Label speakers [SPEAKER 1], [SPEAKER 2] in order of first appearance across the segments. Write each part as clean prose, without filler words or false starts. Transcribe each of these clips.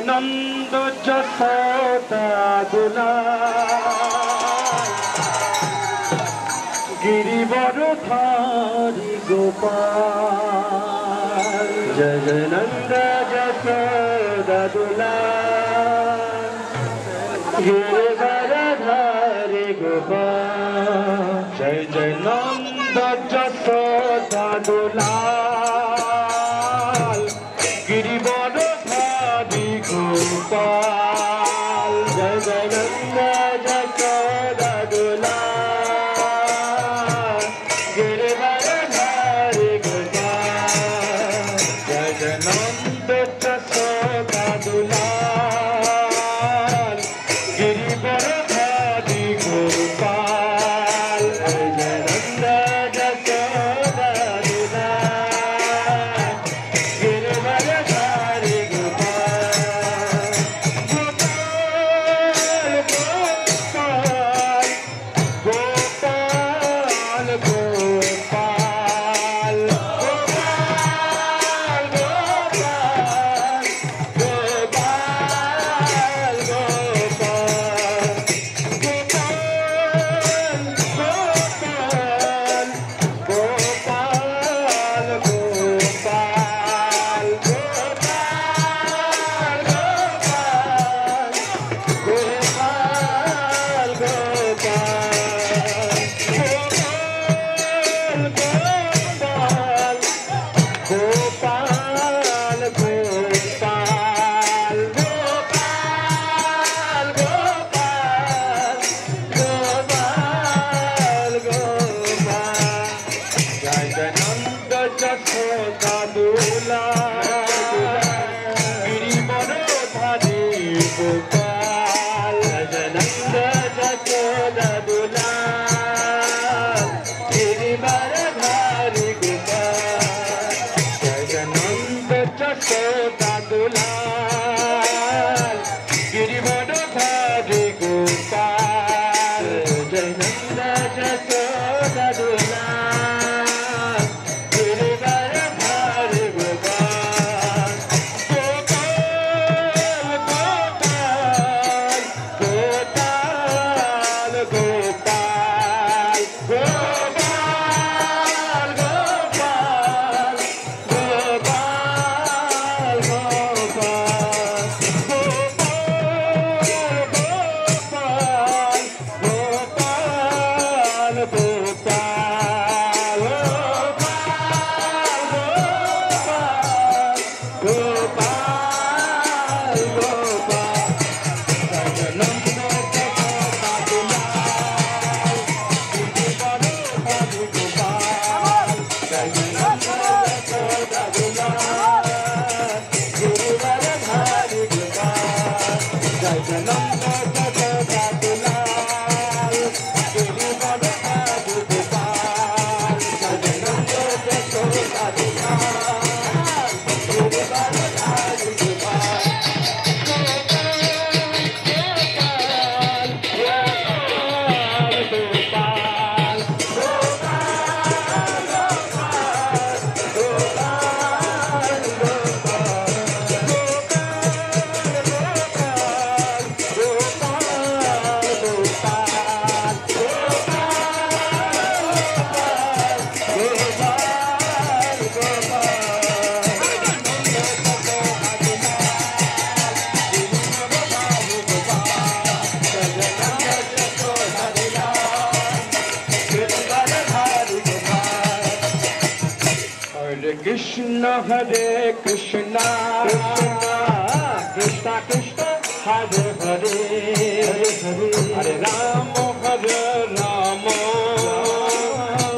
[SPEAKER 1] नंद जसोदा दुलाल गिरिवर धारी गोपाल जय जय नंद जसोदा दुलाल गिरिवर धारी गोपाल जय जय नंद जसोदा दुलाल गिरिवर गोपाल जय जय नंद जसोदा दुलाल गिरिवर धारी गोपाल जय जय नंद जसोदा दुलाल गिरिवर धारी गोपाल जय जय नंद जसोदा दुलाल गिरिवर धारी Gopal Krishna Hare Krishna Krishna Krishna Hare Hare Hare Rama Hare Rama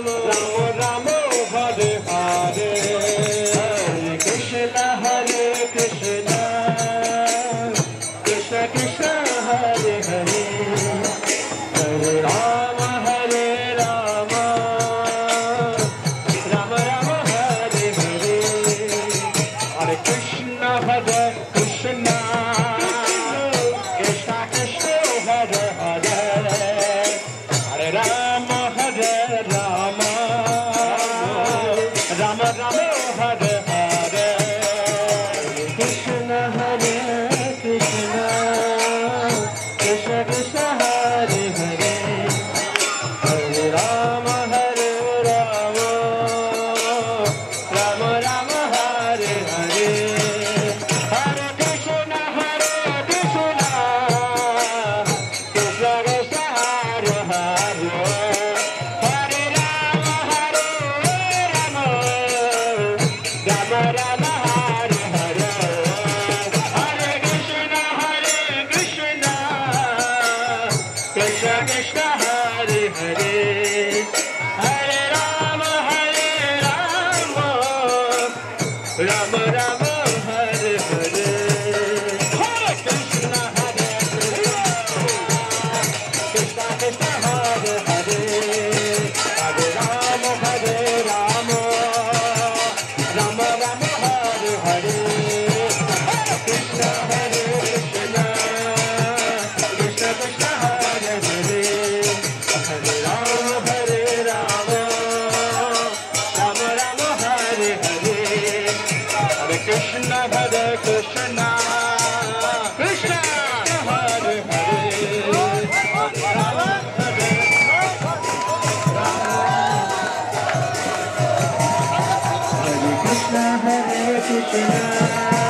[SPEAKER 1] Rama Rama Hare Hare Hare Krishna Hare Krishna Krishna Krishna Hare Hare Hare Rama Hare Rama Rama Rama Hare Hare Hare Krishna Hare Krishna Krishna Krishna Hare Hare Hare Rama Hare Rama Rama Rama Hare Hare Krishna Hare Krishna Krishna Krishna Hare Hare Hare Rama Hare Rama Rama Rama Hare Hare Hare Krishna Hare Krishna Krishna Krishna Hare Hare Hare Rama Hare Rama Rama Rama Hare Hare Hare Krishna Hare Krishna Krishna Krishna Hare Hare Hare Rama Hare Rama Rama Rama Hare Hare Hare Krishna Hare Krishna Krishna Krishna Hare Hare Hare Rama Hare Rama Rama Rama Hare Hare Hare Krishna Hare Krishna Krishna Krishna Hare Hare Hare Rama Hare Rama Rama Rama Hare Hare Hare Krishna Hare Krishna Krishna Hare Hare Rama Hare Hare Krishna Hare Krishna